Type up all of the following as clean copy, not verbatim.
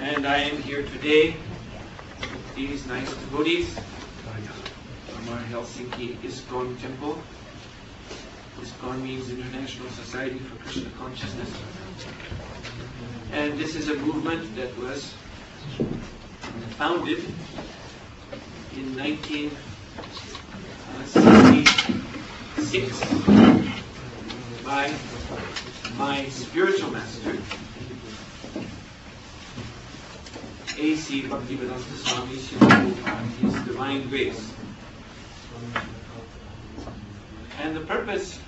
And I am here today with these nice devotees from our Helsinki ISKCON temple. ISKCON means International Society for Krishna Consciousness. And this is a movement that was founded in 1966 by my spiritual master, A.C. BhaktivinodeThakura Swami, His Divine Grace. And the purpose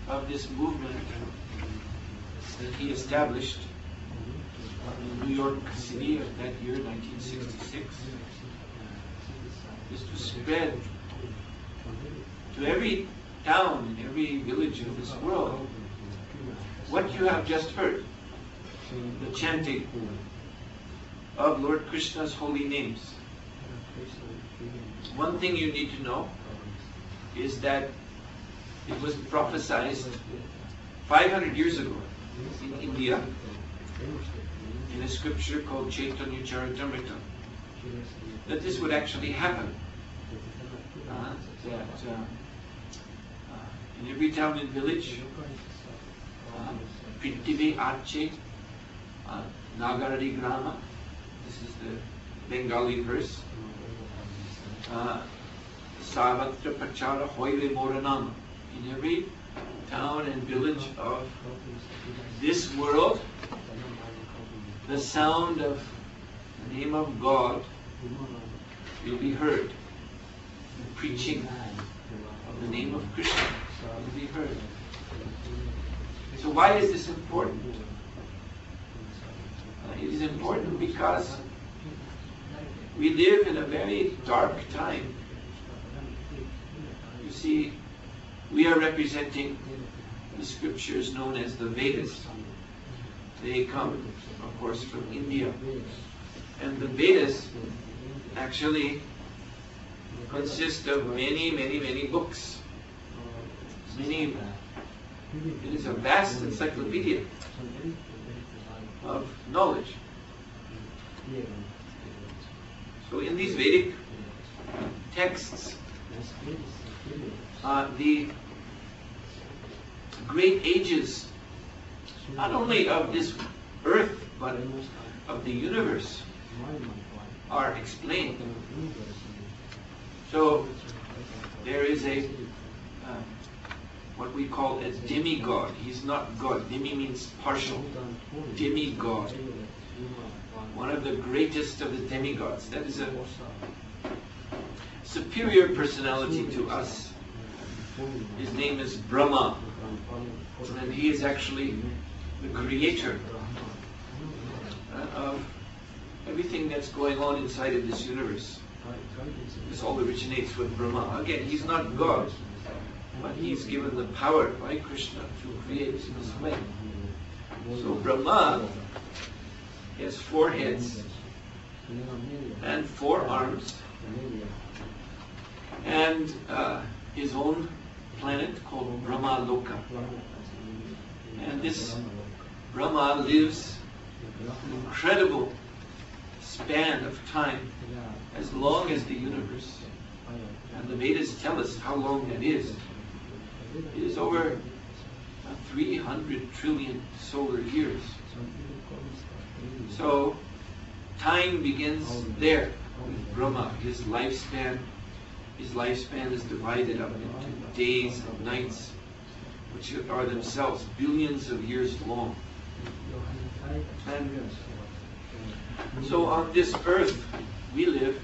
of this movement that he established in New York City of that year, 1966, is to spread to every town, every village of this world what you have just heard, the chanting of Lord Krishna's holy names. One thing you need to know is that it was prophesied 500 years ago in India in a scripture called Chaitanya Charitamrita that this would actually happen. In every town and village, Prithivi Arche, Nagaradi Grama, this is the Bengali verse, Savatra Pachara Hoile Moranam. In every town and village of this world, the sound of the name of God will be heard. The preaching of the name of Krishna will be heard. So why is this important? It is important because we live in a very dark time. You see, we are representing the scriptures known as the Vedas. They come, of course, from India. And the Vedas actually consist of many books. It is a vast encyclopedia of knowledge. So in these Vedic texts, the great ages, not only of this earth, but of the universe, are explained. So there is a what we call a demigod. He's not God. Demi means partial. Demigod. One of the greatest of the demigods. That is a superior personality to us. His name is Brahma. And he is actually the creator of everything that's going on inside of this universe. This all originates with Brahma. Again, he's not God, but he's given the power by Krishna to create in this way. So Brahma has 4 heads and 4 arms and his own planet called Brahma Loka. And this Brahma lives an incredible span of time, as long as the universe. And the Vedas tell us how long that is. It is over 300 trillion solar years. So time begins there with Brahma. His lifespan is divided up into days and nights, which are themselves billions of years long. And so on this earth we live,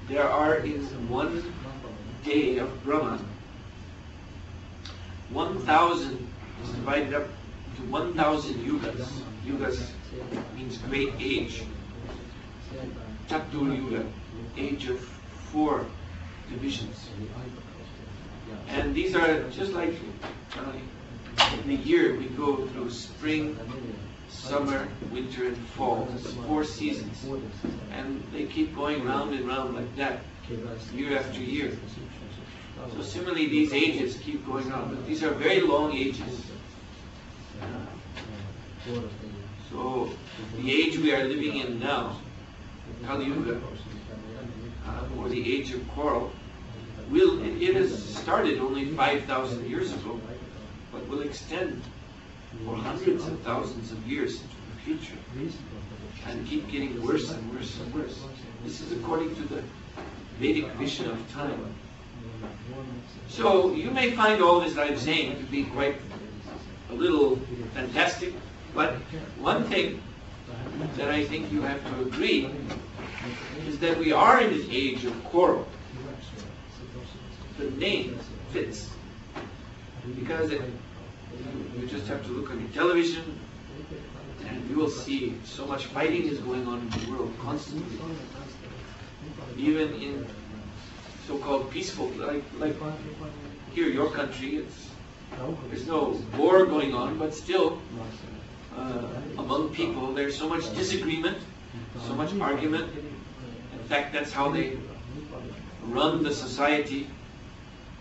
there are in one day of Brahma, 1,000 is divided up into 1,000 yugas. Yugas means great age. Chatur Yuga, age of 4 divisions. And these are just like in the year we go through spring, summer, winter, and fall. It's 4 seasons. And they keep going round and round like that, year after year. So similarly, these ages keep going on, but these are very long ages. So So the age we are living in now, Kali Yuga, or the age of quarrel, it has started only 5,000 years ago, but will extend for hundreds of thousands of years into the future and keep getting worse and worse and worse. This is according to the Vedic vision of time. So you may find all this I'm saying to be quite a little fantastic, but one thing that I think you have to agree is that we are in an age of quarrel. The name fits, because you just have to look on your television and you will see so much fighting is going on in the world constantly. Even in so-called peaceful, like here, your country, there's no war going on, but still, among people, there's so much disagreement, so much argument. In fact, that's how they run the society,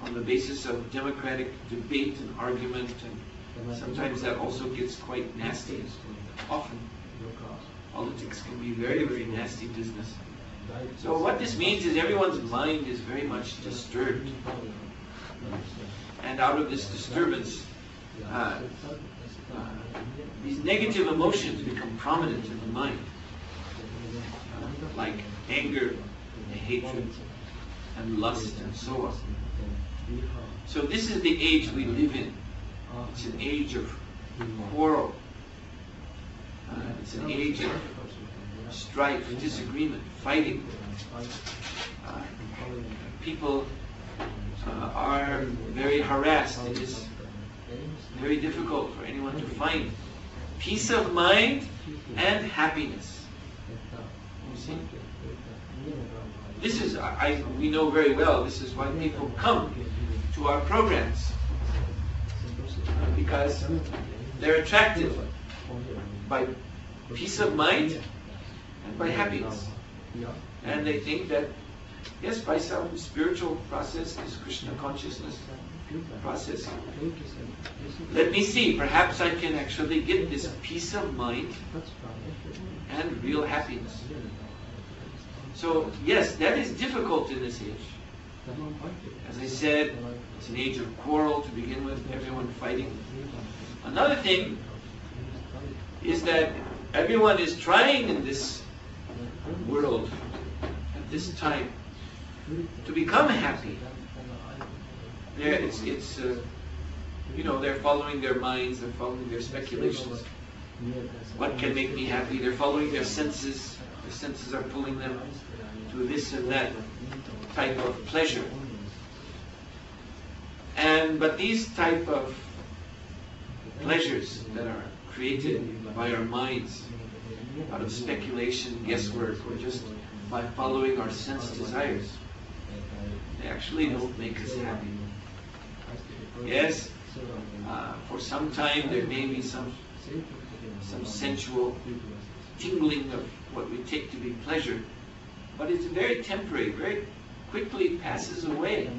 on the basis of democratic debate and argument, and sometimes that also gets quite nasty. Often, politics can be very, very nasty business. So what this means is everyone's mind is very much disturbed. And out of this disturbance, these negative emotions become prominent in the mind, like anger, and hatred, and lust, and so on. So this is the age we live in. It's an age of quarrel. It's an age of strife, disagreement, fighting. People are very harassed. It is very difficult for anyone to find peace of mind and happiness. You see? This is, we know very well, this is why people come to our programs. Because they're attracted by peace of mind and by happiness. And they think that, yes, by some spiritual process, this Krishna consciousness process, let me see, perhaps I can actually get this peace of mind and real happiness. So, yes, that is difficult in this age. As I said, it's an age of quarrel to begin with, everyone fighting. Another thing is that everyone is trying in this world at this time to become happy. They're following their minds, they're following their speculations. What can make me happy? They're following their senses. The senses are pulling them to this and that type of pleasure. But these type of pleasures that are created by our minds out of speculation, guesswork, or just by following our sense desires, they actually don't make us happy. Yes, for some time there may be some sensual tingling of what we take to be pleasure, but it's very temporary, very quickly passes away.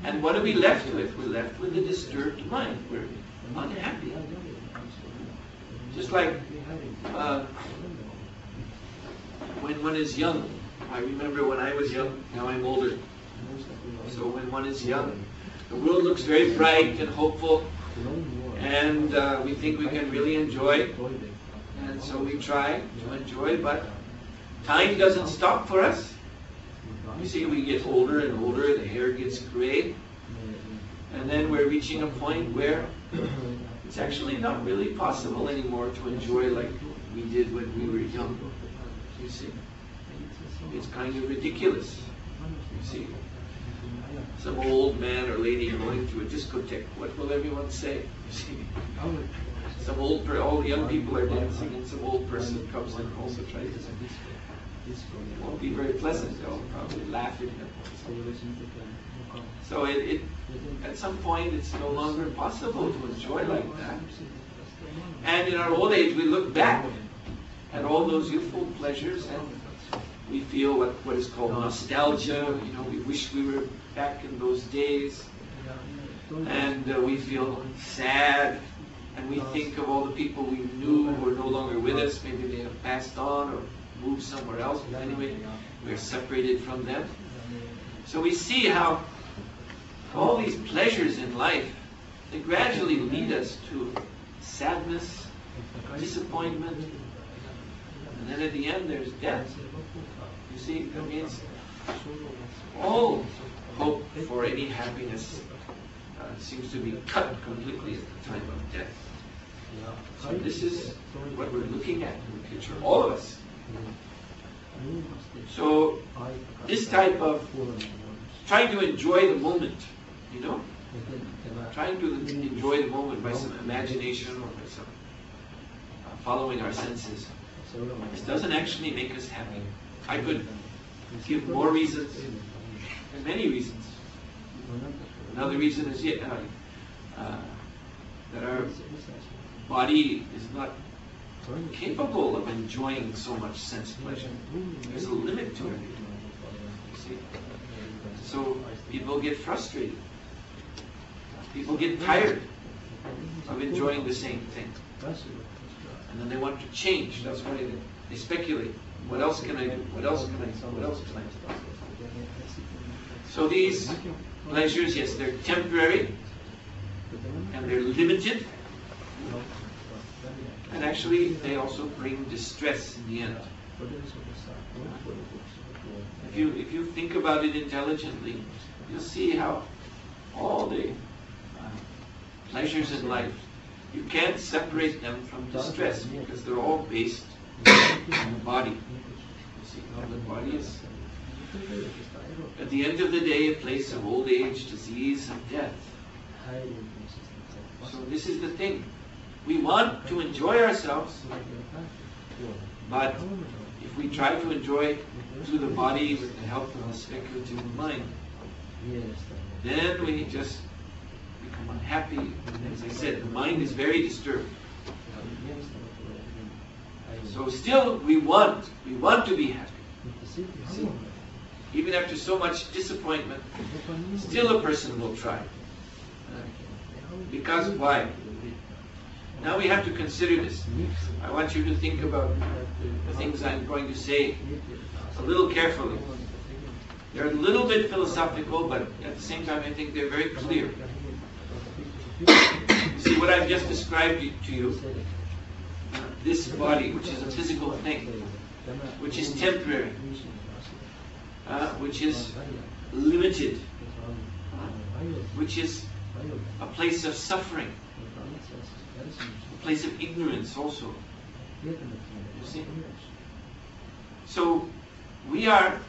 And what are we left with? We're left with a disturbed mind. We're unhappy. Just like when one is young. I remember when I was young, now I'm older. So when one is young, the world looks very bright and hopeful, and we think we can really enjoy. And so we try to enjoy, but time doesn't stop for us. You see, we get older and older, the hair gets gray, and then we're reaching a point where it's actually not really possible anymore to enjoy like we did when we were young. You see, it's kind of ridiculous. You see, some old man or lady going to a discotheque, what will everyone say? You see, some all the young people are dancing, and some old person comes and also tries to. It won't be very pleasant. They'll probably laugh at him. So at some point, it's no longer possible to enjoy like that. And in our old age, we look back at all those youthful pleasures, and we feel what is called nostalgia. You know, we wish we were back in those days, and we feel sad and we think of all the people we knew who are no longer with us. Maybe they have passed on or moved somewhere else. But anyway, we're separated from them. So we see how all these pleasures in life, they gradually lead us to sadness, disappointment, and then at the end there's death. You see, that means all hope for any happiness seems to be cut completely at the time of death. So this is what we're looking at in the future, all of us. So this type of trying to enjoy the moment, you know, trying to enjoy the moment by some imagination or by some following our senses, this doesn't actually make us happy. I could give more reasons, and many reasons. Another reason is that our body is not capable of enjoying so much sense pleasure. There's a limit to everything. You see? So people get frustrated. People get tired of enjoying the same thing. And then they want to change. That's why they speculate. What else can I do? What else can I do? What else can I do? So these pleasures, yes, they're temporary and they're limited. And actually, they also bring distress in the end. If you think about it intelligently, you'll see how all the pleasures in life, you can't separate them from distress because they're all based on the body. You see how the body is, at the end of the day, a place of old age, disease, and death. So this is the thing. We want to enjoy ourselves, but if we try to enjoy through the body with the help of the speculative mind, then we just become unhappy. As I said, the mind is very disturbed. So still, we want to be happy. See? Even after so much disappointment, still a person will try. Because why? Now we have to consider this. I want you to think about the things I'm going to say a little carefully. They're a little bit philosophical, but at the same time I think they're very clear. You see what I've just described to you? This body, which is a physical thing, which is temporary, which is limited, which is a place of suffering, a place of ignorance also. You see? So we are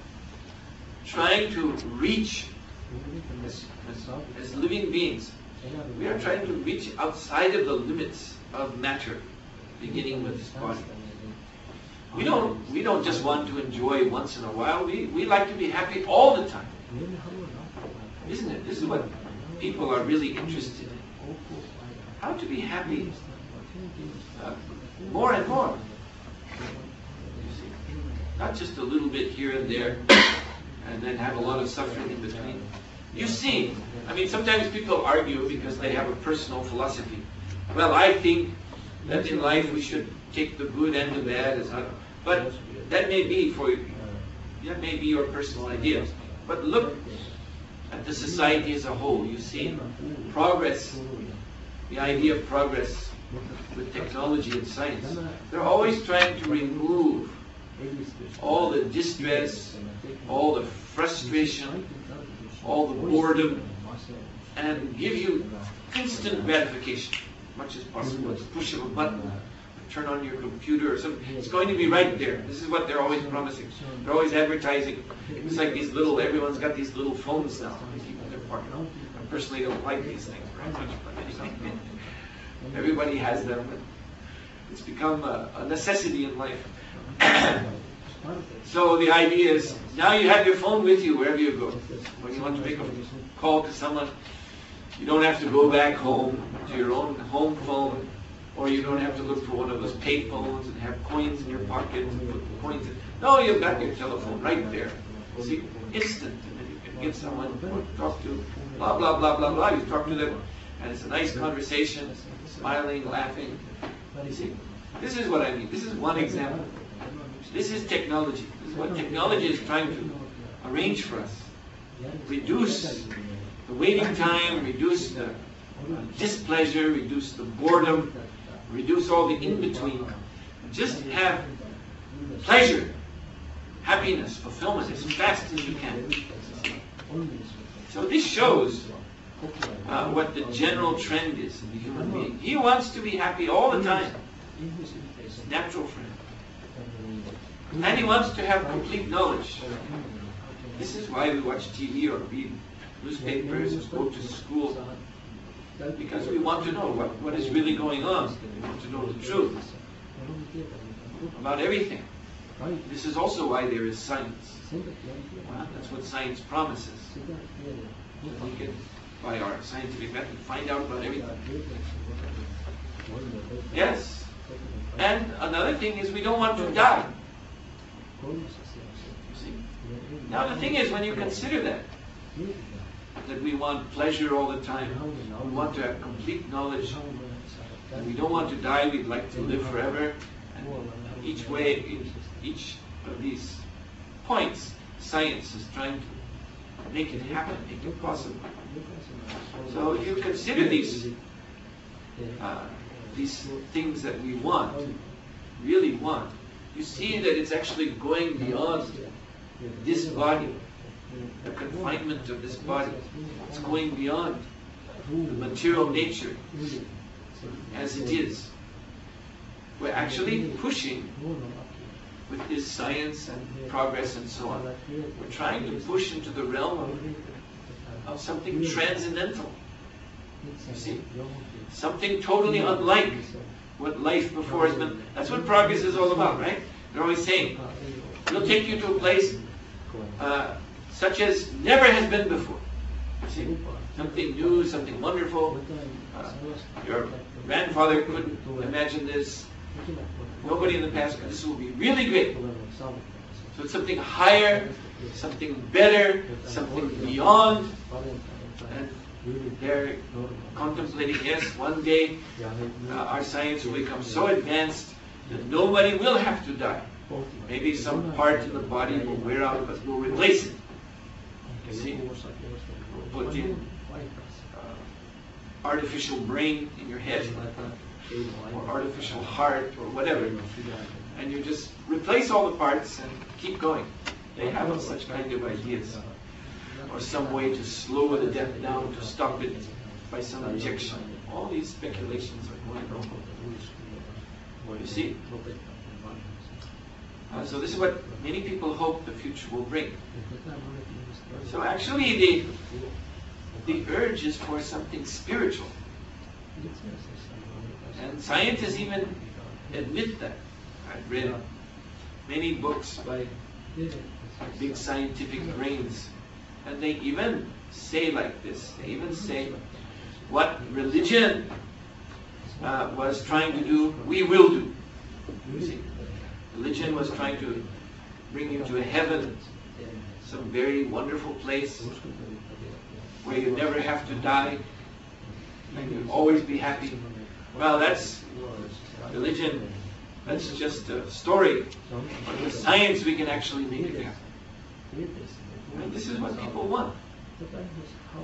trying to reach, as living beings, we are trying to reach outside of the limits of matter, beginning with this body. We don't just want to enjoy once in a while. We like to be happy all the time. Isn't it? This is what people are really interested in. How to be happy more and more. You see? Not just a little bit here and there and then have a lot of suffering in between. You see, I mean, sometimes people argue because they have a personal philosophy. Well, I think that in life we should take the good and the bad as well. But that may be that may be your personal idea. But look at the society as a whole. You see progress, the idea of progress with technology and science. They're always trying to remove all the distress, all the frustration, all the boredom, and give you instant gratification, as much as possible. It's a push of a button, turn on your computer or something. It's going to be right there. This is what they're always promising. They're always advertising. It's like these little, everyone's got these little phones now. They keep in their pocket. I personally don't like these things very much, but anyway, everybody has them. It's become a necessity in life. So the idea is, now you have your phone with you wherever you go. When you want to make a call to someone, you don't have to go back home to your own home phone, or you don't have to look for one of those pay phones and have coins in your pocket and put the coins in. No, you've got your telephone right there. See, instant. And then you can get someone to talk to, blah, blah, blah, blah, blah. You talk to them and it's a nice conversation, smiling, laughing. You see, this is what I mean. This is one example. This is technology. This is what technology is trying to arrange for us. Reduce the waiting time, reduce the displeasure, reduce the boredom, reduce all the in-between. Just have pleasure, happiness, fulfillment as fast as you can. So this shows what the general trend is in the human being. He wants to be happy all the time. It's natural for him. And he wants to have complete knowledge. This is why we watch TV or read newspapers or go to school. Because we want to know what is really going on. We want to know the truth about everything. This is also why there is science. Well, that's what science promises. We can, by our scientific method, find out about everything. Yes. And another thing is we don't want to die. You see? Now the thing is, when you consider that we want pleasure all the time, we want to have complete knowledge, and we don't want to die, we'd like to live forever, and each of these points, science is trying to make it happen, make it possible. So if you consider these things that we want, really want, you see that it's actually going beyond this body, the confinement of this body. It's going beyond the material nature as it is. We're actually pushing with this science and progress and so on. We're trying to push into the realm of something transcendental. You see? Something totally unlike what life before has been. That's what progress is all about, right? They're always saying, we'll take you to a place such as never has been before. You see? Something new, something wonderful. Your grandfather couldn't imagine this. Nobody in the past could. This will be really great. So it's something higher, something better, something beyond. And they're contemplating, yes, one day our science will become so advanced that nobody will have to die. Maybe some part in the body will wear out, but we'll replace it. You see? We'll put in artificial brain in your head, or artificial heart, or whatever. And you just replace all the parts and keep going. They have such kind of ideas. Or some way to slow the death down, to stop it by some injection. All these speculations are going on. You see? So this is what many people hope the future will bring. So actually the urge is for something spiritual. And scientists even admit that. I've read many books by big scientific brains, and they even say like this. They even say, what religion was trying to do, we will do. You see? Religion was trying to bring you to a heaven, some very wonderful place where you never have to die and you'll always be happy. Well, that's religion. That's just a story. But with science, we can actually make it happen. And this is what people want.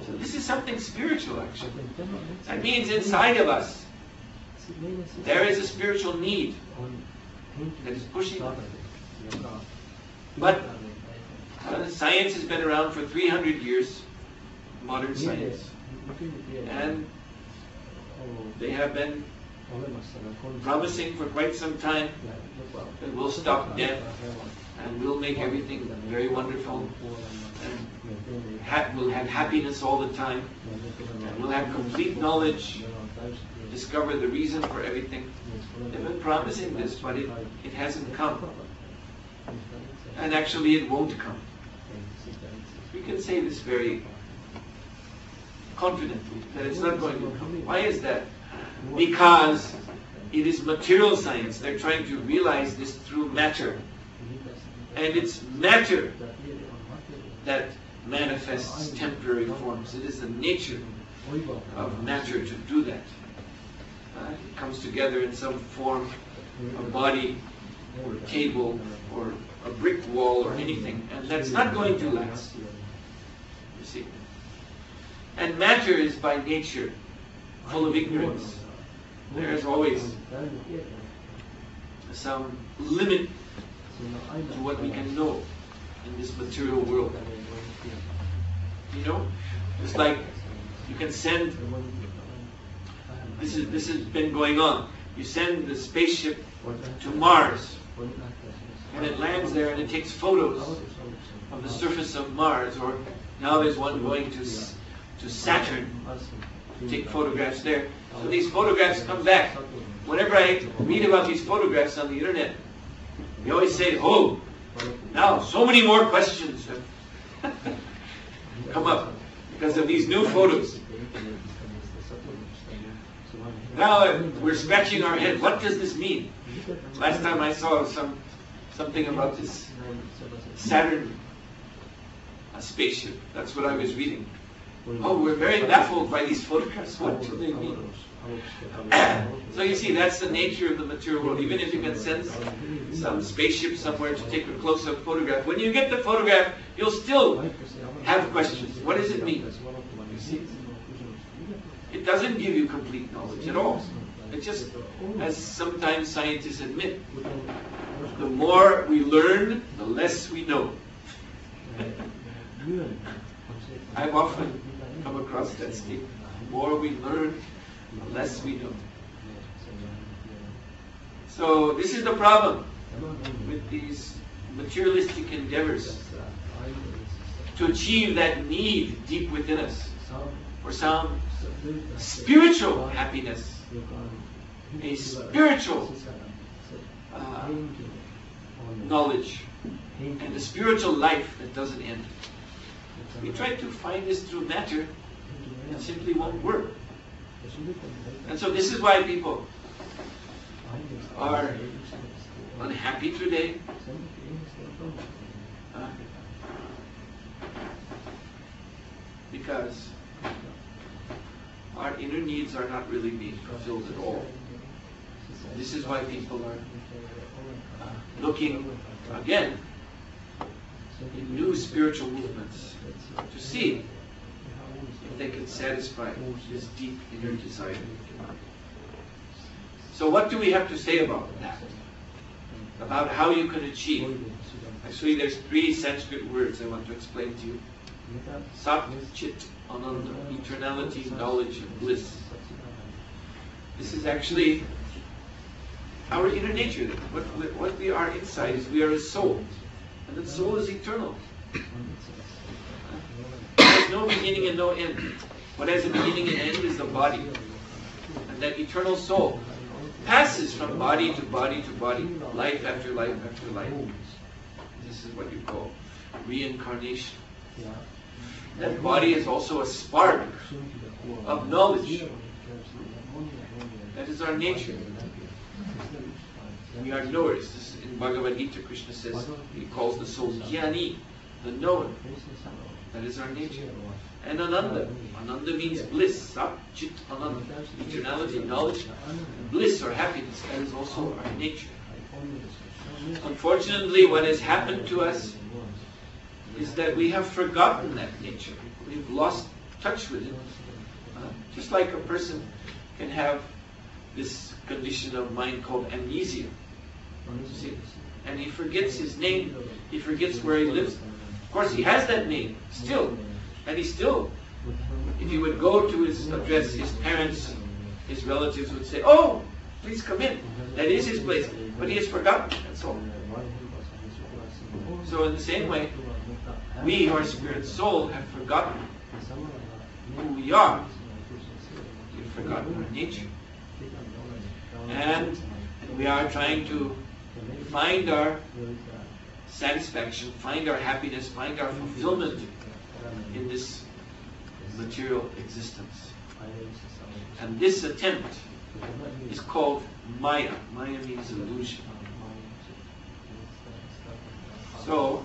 So this is something spiritual, actually. That means inside of us, there is a spiritual need that is pushing us. But science has been around for 300 years, modern science. And they have been promising for quite some time that we'll stop death and we'll make everything very wonderful, and we'll have happiness all the time, and we'll have complete knowledge, discover the reason for everything. They've been promising this, but it hasn't come. And actually it won't come. We can say this very confidently, that it's not going to come. Why is that? Because it is material science. They're trying to realize this through matter. And it's matter that manifests temporary forms. It is the nature of matter to do that. It comes together in some form, a body, or a table, or a brick wall, or anything, and that's not going to last. You see. And matter is by nature full of ignorance. There is always some limit to what we can know in this material world. You know, it's like you can send. This has been going on. You send the spaceship to Mars, and it lands there, and it takes photos of the surface of Mars. Or now there's one going to Saturn to take photographs there. So these photographs come back. Whenever I read about these photographs on the internet, they always say, "Oh, now so many more questions have come up because of these new photos." Now we're scratching our head. What does this mean? Last time I saw something about this Saturn spaceship. That's what I was reading. Oh, we're very baffled by these photographs. What do they mean? So you see, that's the nature of the material world. Even if you can send some spaceship somewhere to take a close-up photograph, when you get the photograph, you'll still have questions. What does it mean? You see? It doesn't give you complete knowledge at all. It just, as sometimes scientists admit, the more we learn, the less we know. I've often come across that statement. The more we learn, the less we know. So this is the problem with these materialistic endeavors to achieve that need deep within us for some spiritual happiness, a spiritual knowledge, and a spiritual life that doesn't end. We try to find this through matter, it simply won't work. And so this is why people are unhappy today. Because our inner needs are not really being fulfilled at all. This is why people are looking again in new spiritual movements to see if they can satisfy this deep inner desire. So what do we have to say about that? About how you can achieve? Actually, there's 3 Sanskrit words I want to explain to you. Sat, Chit, Ananda, eternality, knowledge, and bliss. This is actually our inner nature. What we are inside is we are a soul. And that soul is eternal. There's no beginning and no end. What has a beginning and end is the body. And that eternal soul passes from body to body to body, life after life after life. This is what you call reincarnation. That body is also a spark of knowledge. That is our nature. We are knowers. In Bhagavad Gita, Krishna says, he calls the soul Jnani, the knower. That is our nature. And Ananda. Ananda means bliss. Sat, Chit, Ananda. Eternality, knowledge, bliss or happiness. That is also our nature. Unfortunately, what has happened to us is that we have forgotten that nature. We've lost touch with it. Just like a person can have this condition of mind called amnesia. See? And he forgets his name. He forgets where he lives. Of course, he has that name still. And he still, if he would go to his address, his parents, his relatives would say, "Oh, please come in. That is his place." But he has forgotten. That's all. So in the same way, we, our spirit soul, have forgotten who we are. We've forgotten our nature. And we are trying to find our satisfaction, find our happiness, find our fulfillment in this material existence. And this attempt is called Maya. Maya means illusion. So,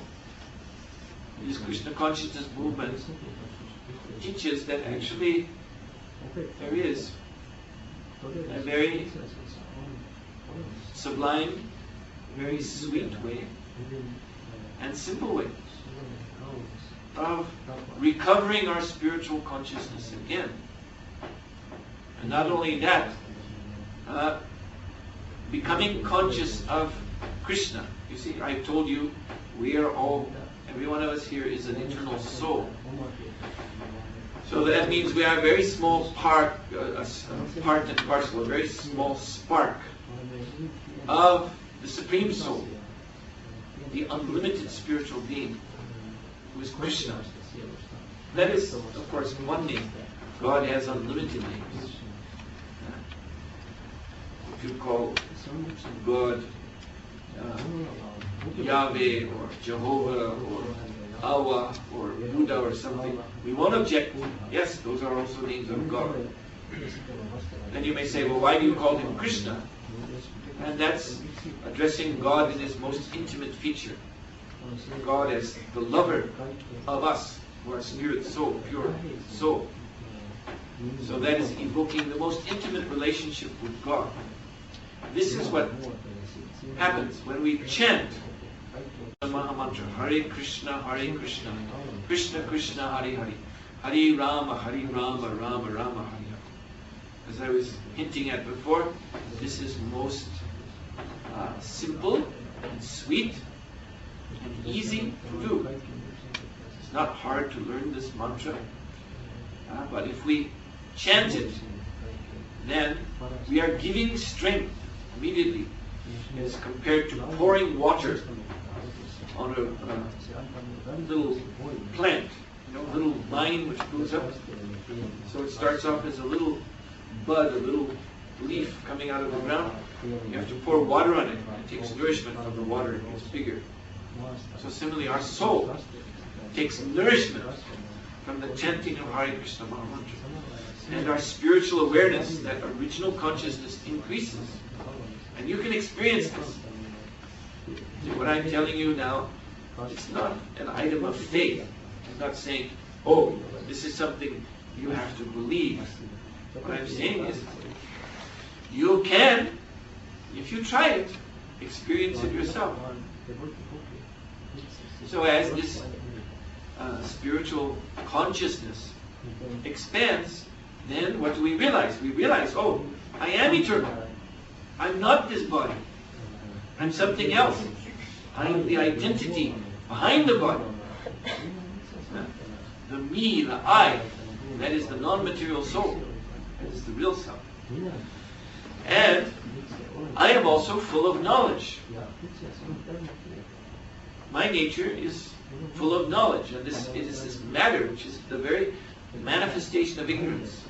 this Krishna consciousness movement teaches that actually there is a very sublime, very sweet way and simple way of recovering our spiritual consciousness again. And not only that, becoming conscious of Krishna. You see, I told you, we are all, every one of us here is an eternal soul. So that means we are a very small part and parcel, a very small spark of the Supreme Soul, the unlimited spiritual being, who is Krishna. That is, of course, one name. God has unlimited names. If you call God Yahweh or Jehovah or Allah or Buddha or something, we won't object. Yes, those are also names of God. Then you may say, well, why do you call him Krishna? And that's addressing God in his most intimate feature. God as the lover of us, who are spirit, soul, pure soul. So that is evoking the most intimate relationship with God. This is what happens when we chant the Maha Mantra, Hare Krishna, Krishna Krishna, Hare Hare, Hare Rama, Rama Rama, Hare. As I was hinting at before, this is most simple and sweet and easy to do. It's not hard to learn this mantra, but if we chant it, then we are giving strength immediately as compared to pouring water on a little plant, a little vine which goes up. So it starts off as a little bud, a little leaf coming out of the ground. You have to pour water on it. It takes nourishment from the water, it gets bigger. So similarly, our soul takes nourishment from the chanting of Hare Krishna Maha Mantra. And our spiritual awareness, that original consciousness, increases. And you can experience this. See, what I'm telling you now, it's not an item of faith. I'm not saying, oh, this is something you have to believe. What I'm saying is, you can, if you try it, experience it yourself. So as this spiritual consciousness expands, then what do we realize? We realize, oh, I am eternal. I'm not this body. I'm something else. I'm the identity behind the body. The me, the I, that is the non-material soul. That is the real self. And I am also full of knowledge. My nature is full of knowledge, and it is this matter which is the very manifestation of ignorance.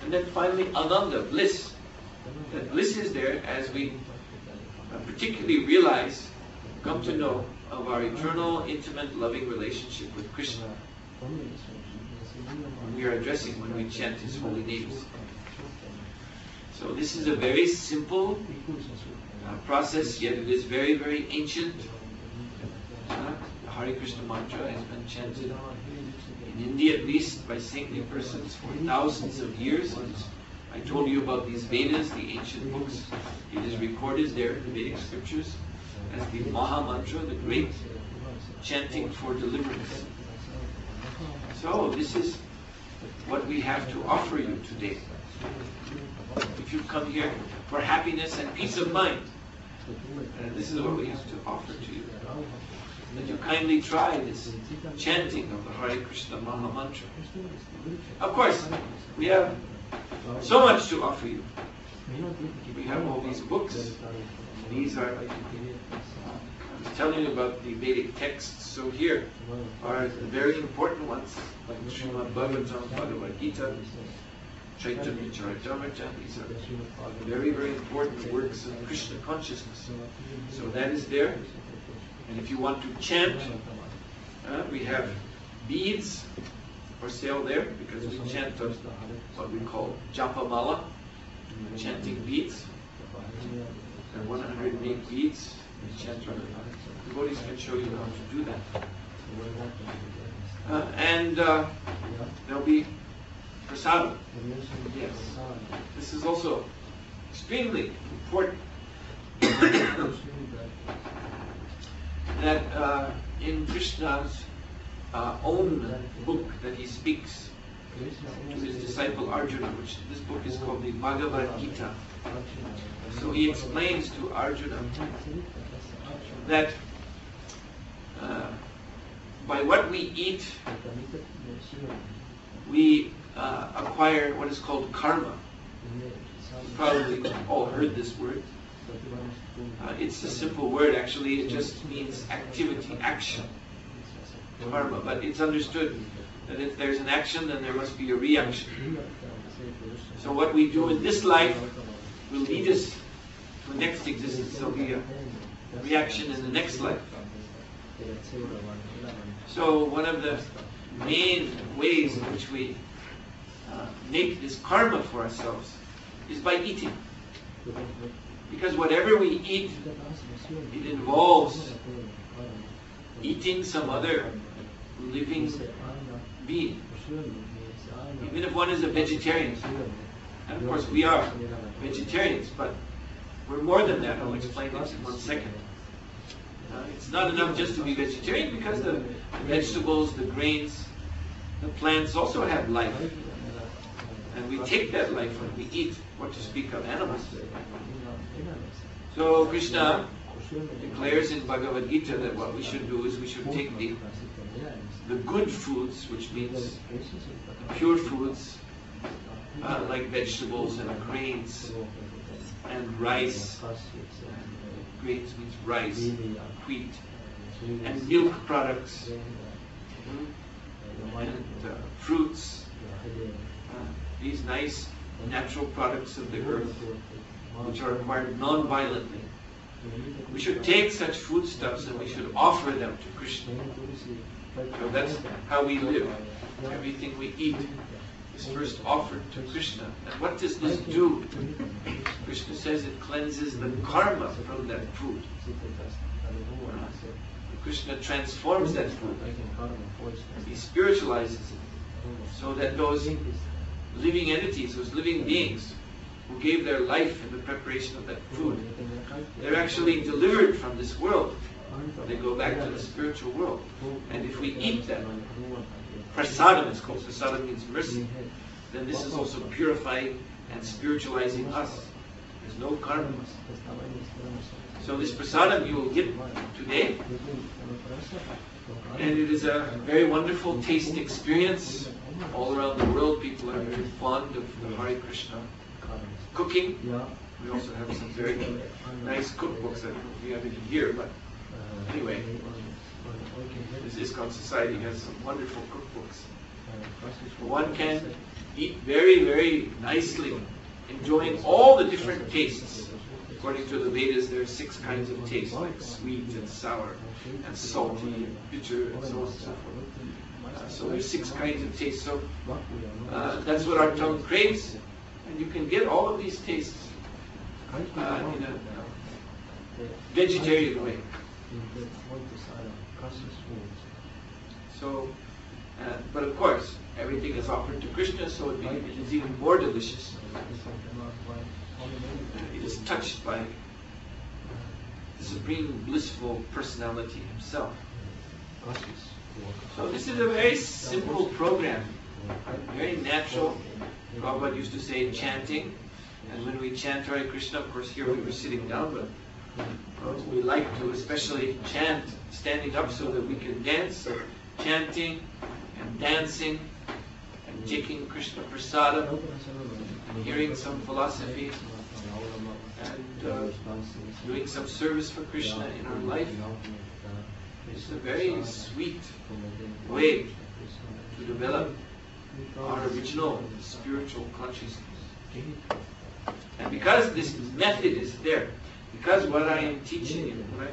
And then finally, ananda, bliss. That bliss is there as we particularly realize, come to know of our eternal, intimate, loving relationship with Krishna. We are addressing when we chant His holy names. So this is a very simple process, yet it is very, very ancient. The Hare Krishna mantra has been chanted in India at least by saintly persons for thousands of years. I told you about these Vedas, the ancient books. It is recorded there in the Vedic scriptures as the Maha Mantra, the great chanting for deliverance. So this is what we have to offer you today. If you come here for happiness and peace of mind, this is what we have to offer to you. That you kindly try this chanting of the Hare Krishna Maha Mantra. Of course, we have so much to offer you. We have all these books. These are, I was telling you about the Vedic texts. So here are the very important ones, like Srimad Bhagavatam, Bhagavad Gita, Chaitanya Charitamrita. These are very, very important works of Krishna consciousness. So that is there. And if you want to chant, we have beads for sale there, because we chant what we call Japa Mala, chanting beads. There are 108 beads. We chant on it. Devotees can show you how to do that. And there'll be prasadam. Yes. This is also extremely important. That in Krishna's own book that he speaks to his disciple Arjuna, which this book is called the Bhagavad Gita. So he explains to Arjuna that by what we eat, we acquire what is called karma. You've probably all heard this word. It's a simple word, actually. It just means activity, action, karma. But it's understood that if there's an action, then there must be a reaction. So what we do in this life will lead us to the next existence. There'll be a reaction in the next life. So one of the main ways in which we make this karma for ourselves is by eating. Because whatever we eat, it involves eating some other living being. Even if one is a vegetarian. And of course we are vegetarians, but we're more than that. I'll explain this in 1 second. It's not enough just to be vegetarian, because the vegetables, the grains, the plants also have life. And we take that life when we eat, what to speak of animals. So Krishna declares in Bhagavad Gita that what we should do is we should take the good foods, which means pure foods, like vegetables and grains and rice. Grains means rice, wheat, and milk products, and fruits, these nice natural products of the earth, which are acquired non-violently. We should take such foodstuffs and we should offer them to Krishna. So that's how we live. Everything we eat is first offered to Krishna. And what does this do? Krishna says it cleanses the karma from that food. Krishna transforms that food. He spiritualizes it. So that those living entities, those living beings who gave their life in the preparation of that food, they're actually delivered from this world. They go back to the spiritual world. And if we eat that, prasadam is called, prasadam means mercy, then this is also purifying and spiritualizing us. There's no karma. So this prasadam you will get today, and it is a very wonderful taste experience. All around the world people are very fond of the Hare Krishna cooking. We also have some very nice cookbooks that we have in here, but anyway, this ISKCON Society has some wonderful cookbooks. One can eat very, very nicely, enjoying all the different tastes. According to the Vedas, there are 6 kinds of taste, like sweet and sour and salty and bitter and so on and so forth. So there's 6 kinds of taste. So that's what our tongue craves, and you can get all of these tastes in a vegetarian way. So, but of course, everything is offered to Krishna, so it is even more delicious. It is touched by the Supreme Blissful Personality Himself. So this is a very simple program, very natural. Prabhupada used to say chanting, and when we chant Hare Krishna, of course here we were sitting down, but we like to especially chant standing up so that we can dance. So chanting and dancing and taking Krishna Prasada, and hearing some philosophy, and doing some service for Krishna in our life. It's a very sweet way to develop our original spiritual consciousness. And because this method is there, because what I am teaching you, what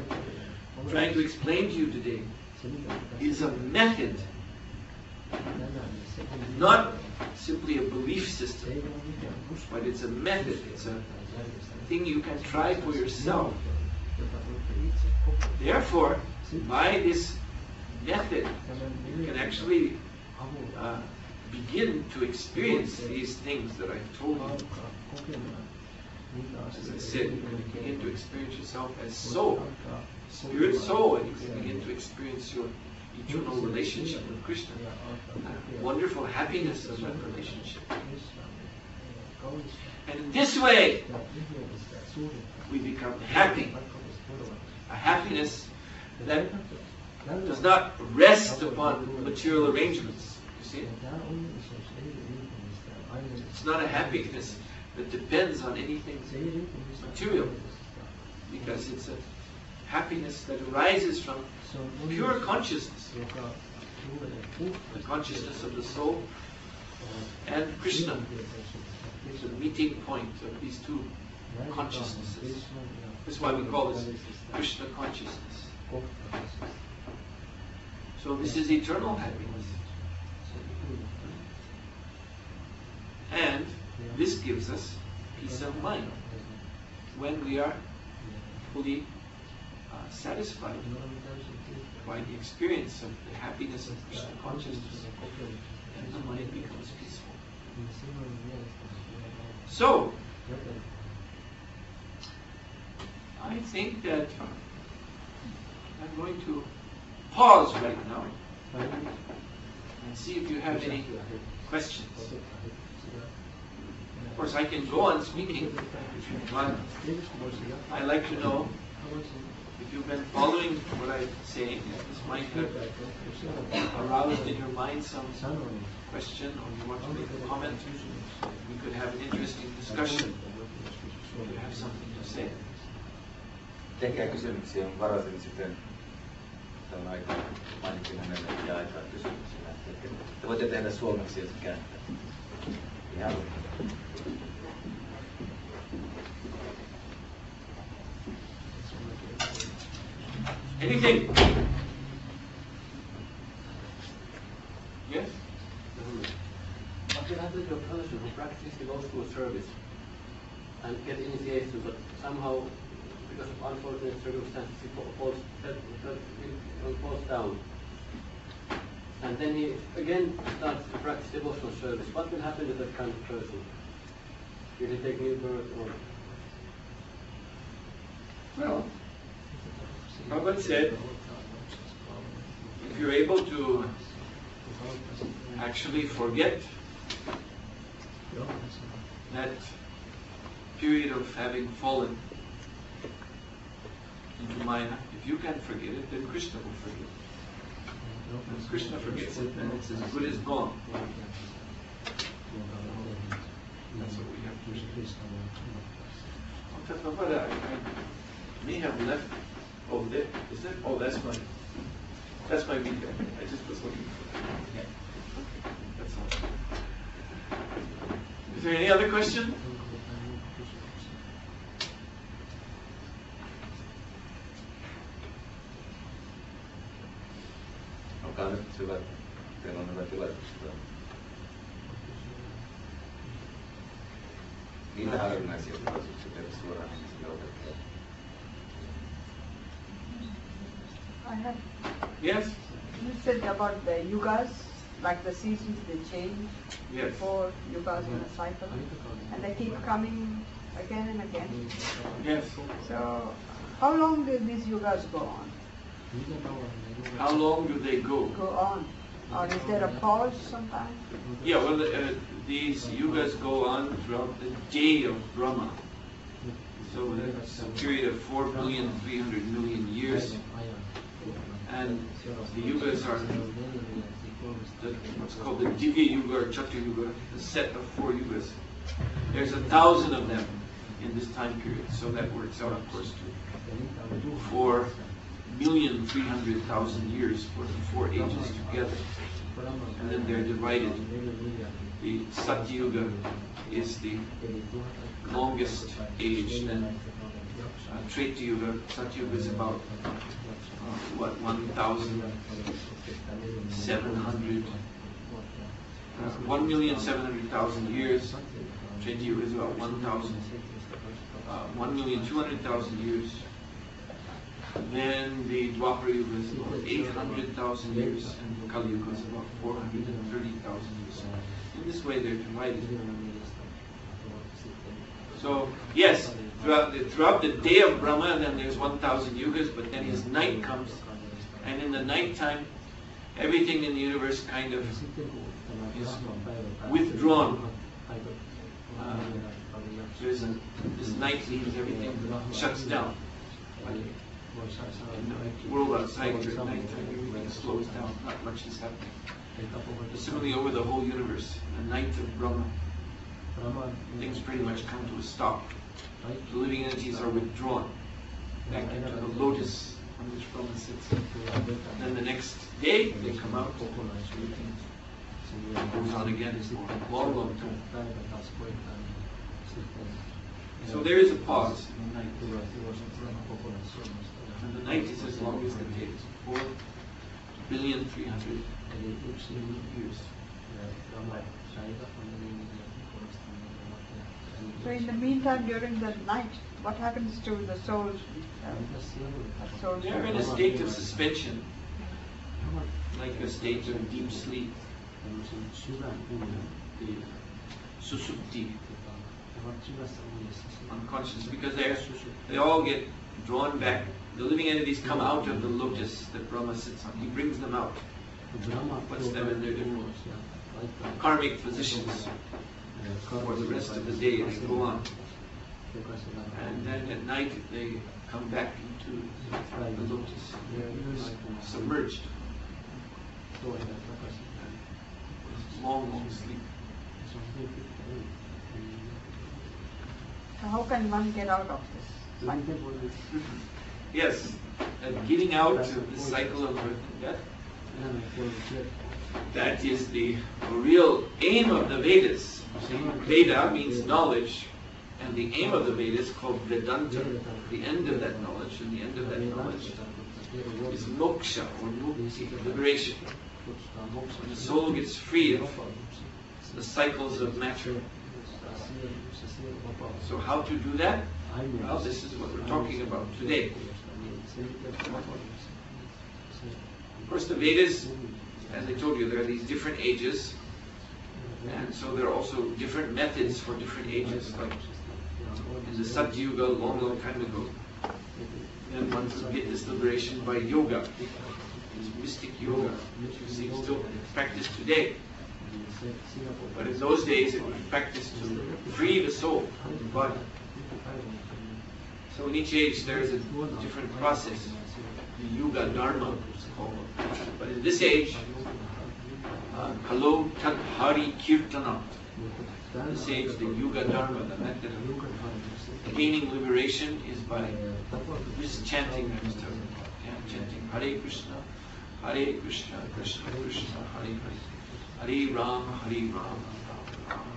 I'm trying to explain to you today, is a method, not simply a belief system, but it's a method, it's a thing you can try for yourself. Therefore, by this method, you can actually begin to experience these things that I've told you, as I said, you can begin to experience yourself as soul, spirit soul, and you can begin to experience your eternal relationship with Krishna. Wonderful happiness of that relationship. And in this way, we become happy. A happiness that does not rest upon material arrangements. You see? It's not a happiness that depends on anything material, because it's a happiness that arises from pure consciousness, the consciousness of the soul and Krishna, the meeting point of these two consciousnesses. That's why we call this Krishna consciousness. So this is eternal happiness. And this gives us peace of mind when we are fully satisfied by the experience of the happiness of Krishna consciousness, and the mind becomes peaceful. So, I think that I'm going to pause right now and see if you have any questions. Of course, I can go on speaking, but I'd like to know if you've been following what I'm saying. This might have aroused in your mind some question, or you want to make a comment. We could have an interesting discussion. You have something to say. Tehkää kysymyksiä, on varasin sitten tämän aikaa, mainitsin hänelle ja aikaa kysymyksiä. Te voitte tehdä suomeksi, jos kääntää. Ihan. Anything? Yes? What will happen to a person who practices devotional service and get initiation, but somehow, because of unfortunate circumstances, he falls down? And then he again starts to practice devotional service. What will happen to that kind of person? Will he take new birth or? Well, Prabhupada said, if you're able to actually forget that period of having fallen into Maya, if you can forget it, then Krishna will forget it. If Krishna forgets it, then it's as good as gone. That's what we have to do. Prabhupada, I may have left over there. Is that? Oh, that's my video. I just was looking for it. Okay. That's all. Is there any other question? Olkaa nyt hyvät. Teillä on hyvä tilaisuus. Niitä harvinaisia tilaisuuksia teille suoraan ihmisille opettaa. I have. Yes? You said about the yugas, like the seasons they change. Yes. 4 yugas in a cycle, and they keep coming again and again. Yes. So, how long do these yugas go on? How long do they go? Go on, or is there a pause sometime? Yeah, well, these yugas go on throughout the day of Brahma. So it's a period of 4,300,000,000 years. And the yugas are what's called the Divya Yuga or Chatra Yuga, the set of 4 yugas. There's 1,000 of them in this time period, so that works out, of course, to 4,300,000 years for the 4 ages together. And then they're divided. The Satya Yuga is the longest age. Then Treta Yuga, Satya Yuga is about 1,700,000 years. Treta Yuga is about 1,200,000 years. Then the Dwapara Yuga is about 800,000 years, and the Kali Yuga is about 430,000 years. In this way, they're divided. So, yes, throughout the day of Brahma, then there's 1,000 yugas, but then his night comes, and in the night time, everything in the universe kind of is withdrawn. This night means everything shuts down. Like in the world outside here at night time, everything slows down. Not much is happening. Similarly, over the whole universe, in the night of Brahma, things pretty much come to a stop. The living entities are withdrawn back into the lotus on which Brahma sits. And then the next day, they come out. It goes on again for a long, long time. So there is a pause in the night. And the night is as long as the day. It's 4,300,000,000 years. So in the meantime, during the night, what happens to the souls? They're in a state of suspension, like a state of deep sleep. The susupti, unconscious, because they all get drawn back. The living entities come out of the lotus that Brahma sits on. He brings them out, puts them in their different karmic positions for the rest of the day. They go on, and then at night they come back into the lotus, submerged. Long, long sleep. So how can one get out of this cycle? Yes, and getting out of the cycle of birth and death, that is the real aim of the Vedas. Veda means knowledge, and the aim of the Vedas is called Vedanta. The end of that knowledge, and the end of that knowledge is moksha, or mukti, liberation. When the soul gets free of the cycles of matter. So how to do that? Well, this is what we're talking about today. Of course, the Vedas, as I told you, there are these different ages, and so there are also different methods for different ages. Like in the Satya Yuga, long, long time ago, and one could get this liberation by yoga. It's mystic yoga, which you see still practiced today. But in those days, it was practiced to free the soul from the body. So in each age, there is a different process. The Yuga Dharma is called. But in this age, Kalo Tat Hari Kirtana. This age, the Yuga Dharma, the method of gaining liberation is by just chanting. Chanting Hare Krishna, Hare Krishna, Krishna Krishna, Hare Hare, Hare Rama, Hare Rama, Rama.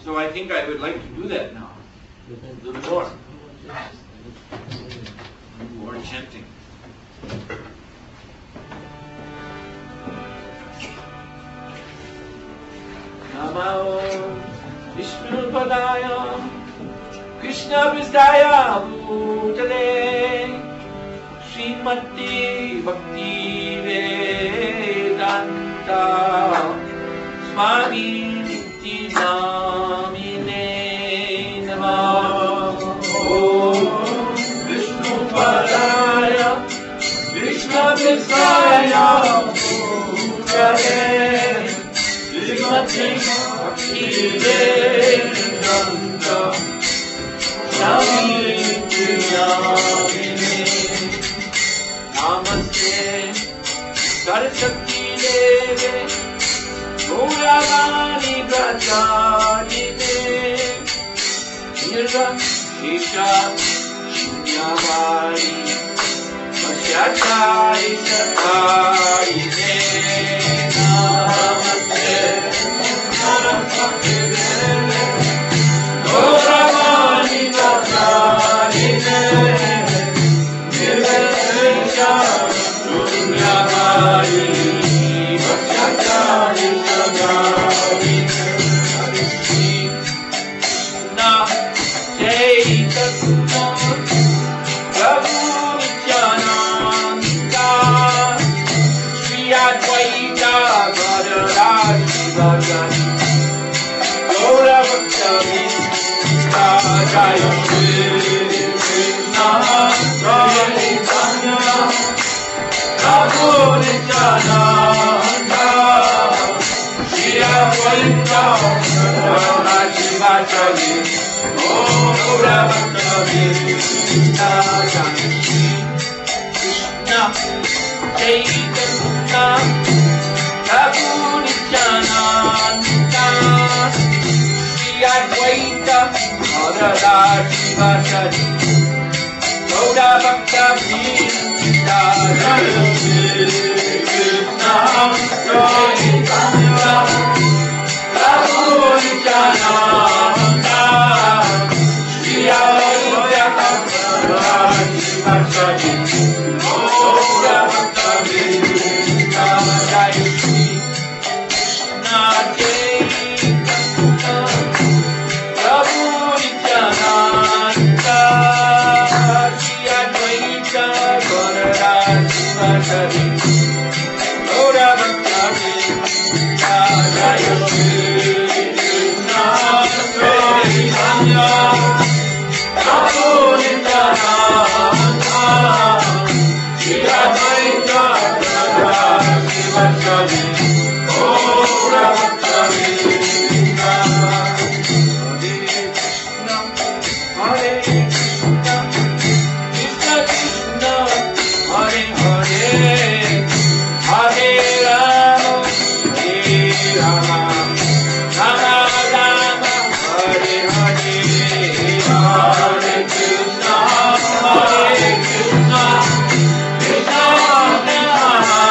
So I think I would like to do that now. A little more. More chanting. Namo Vishnu Padaya Krishna Vistaya Bhutale Srimati Bhakti Vedanta Swami Niti Namine Namah Om Vishnu Padaya Krishna Vistaya Bhutale Srimati Bhakti Vedanta Swami Namine Namaste Saraswati Deve Gauravani Prachadine Nirva Shisha Shunyavani Vashyachari Sakarine Namaste Saraswati Deve Gauravani Prachadine Nirva Shisha Shunyavani Vashyachari Sakarine Krishna Chaitanya Prabhu Nityananda, Shri Advaita Gadadhara Srivasadi, Om Gaura Bhakta Vrinda Krishna Chaitanya, Prabhu Nityananda, Shri Advaita Gadadhara Srivasadi, Gaura Bhakta Vrinda Krishna Chaitanya, Prabhu Nityananda, Shri Advaita Gadadhara Srivasadi, Gaura Bhakta Vrinda Krishna Chaitanya, Prabhu Nityananda, Shri Advaita Gadadhara Srivasadi, Gaura Bhakta Vrinda Krishna Chaitanya, Prabhu Nityananda, Shri Advaita Gadadhara Srivasadi, Gaura Bhakta Vrinda. Hare Krishna, Krishna Krishna, Hare Hare, Hare Rama, Hare Rama, Rama Rama, Hare Hare, Hare Krishna, Krishna Krishna, Hare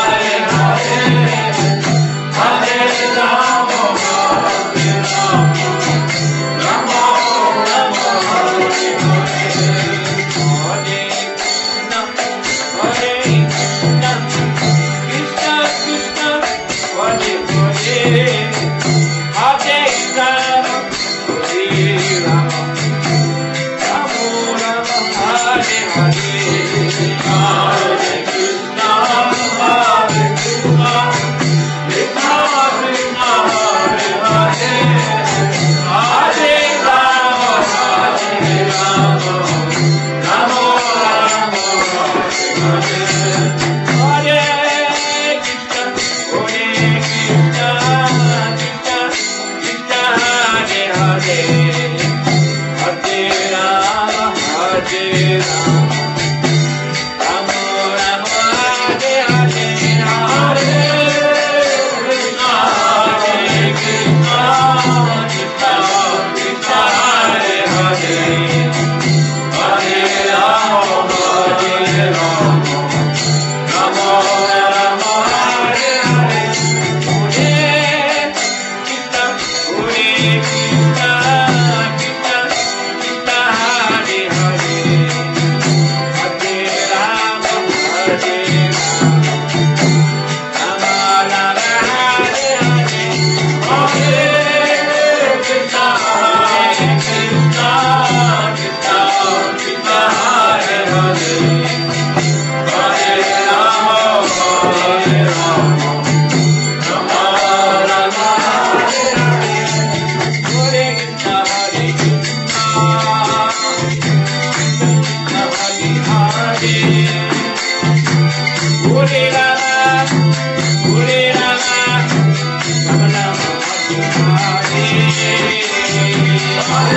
Hare, Hare Rama, Hare Rama, Rama Rama, Hare Hare, Hare Krishna, Krishna Krishna, Hare Hare, Hare Rama, Hare Rama, Rama Rama, Hare Hare, Hare Krishna, Krishna Krishna, Hare Hare, Hare Rama, Hare Rama, Rama Rama, Hare Hare, Hare Krishna, Krishna Krishna, Hare Hare, Hare Rama, Hare Rama, Rama Rama, Hare Hare, Hare Krishna, Krishna Krishna, Hare Hare, Hare Rama, Hare Rama, Rama Rama, Hare Hare, Hare Krishna, Krishna Krishna, Hare Hare, Hare Rama, Hare Rama, Rama Rama, Hare Hare, Hare Krishna, Krishna Krishna, Hare Hare, Hare Rama, Hare Rama, Rama Rama, Hare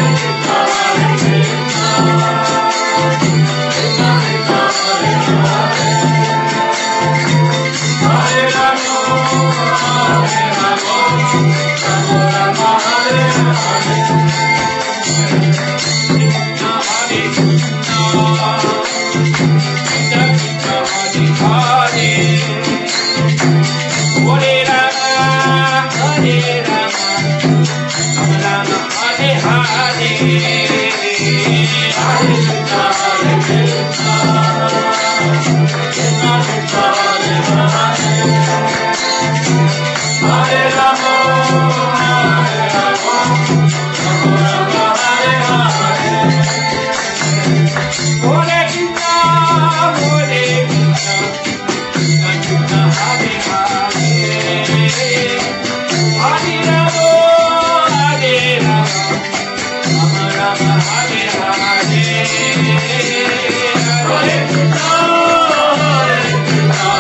Hare, Hare Krishna, Hare Rama, Hare Rama, Rama Rama, Hare Hare, Hare Krishna, Krishna Krishna, Hare Rama, Hare Rama, Rama Rama, Hare Hare, Krishna Hare Krishna, Krishna Krishna, Hare Hare, Hare Rama, Hare Rama, Rama Rama, Hare Hare, Hare Krishna, Krishna Krishna, Hare Hare, Hare Rama, Hare Rama, Rama Rama, Hare Hare, Hare Krishna, Hare Krishna, Krishna Krishna, Hare Hare, Hare Rama, Hare Rama, Rama Rama, Hare Hare, Hare Krishna, Hare Krishna,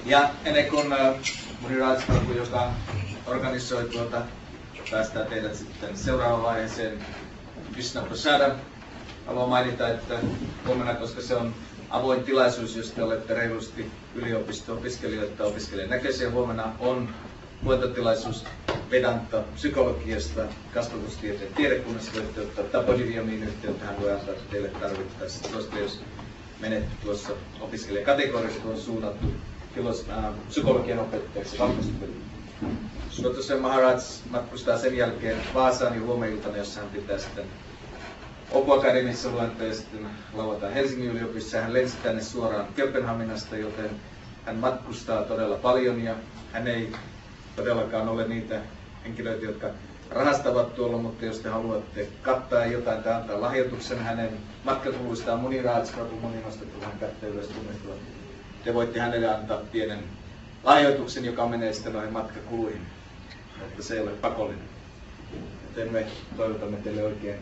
Ja ennen kuin Muriraj Prabhu, joka organisoi päästää teidät sitten seuraavaan vaiheeseen Krishna Prasadam, haluan mainita, että huomenna, koska se on avoin tilaisuus, jos te olette reilusti yliopisto-opiskelijoita opiskelijan näköisiä, huomenna on luentotilaisuus Vedanta psykologiasta, kasvatustieteen tiedekunnassa. Voitte ottaa Tapodiviamiin yhteyttä, hän voi antaa teille tarvittaessa. Tuosta jos menette tuossa opiskelijakategoriassa, on suunnattu psykologian opettajaksi valmistuville. Suhotra Swami Maharaj matkustaa sen jälkeen Vaasaan ja huomeniltana, jossa hän pitää sitten Opu-akademissa luentoja, sitten lauantai Helsingin yliopistossa. Hän lensi tänne suoraan Kööpenhaminasta, joten hän matkustaa todella paljon ja hän ei todellakaan ole niitä henkilöitä, jotka rahastavat tuolla, mutta jos te haluatte kattaa jotain tai antaa lahjoituksen hänen matkakuluistaan, Muriraj Prabhu, moni nostettu vähän kättä ylös tunnettua. Te voitte hänelle antaa pienen lahjoituksen, joka menee sitten noihin matkakuluihin, mutta se ei ole pakollinen. Joten me toivotamme teille oikein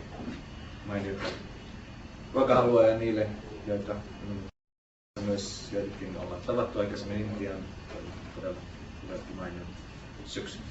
mainiota ruokahalua ja niille, joita myös joitakin ollaan tavattu aikaisemmin Intiaan. Todella hyvästi mainiota syksyn.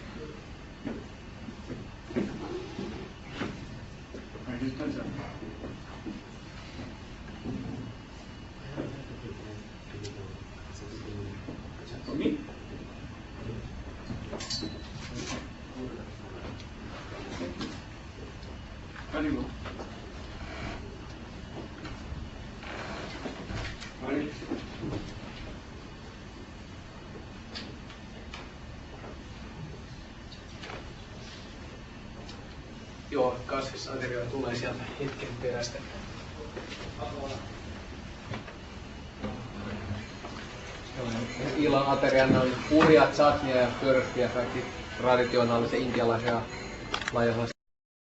Joo, kasvisateria tulee sieltä hetken perästä. Illan ateriana on puria, chutneja ja pörkkiä, kaikki traditionaalisia intialaisia laajoja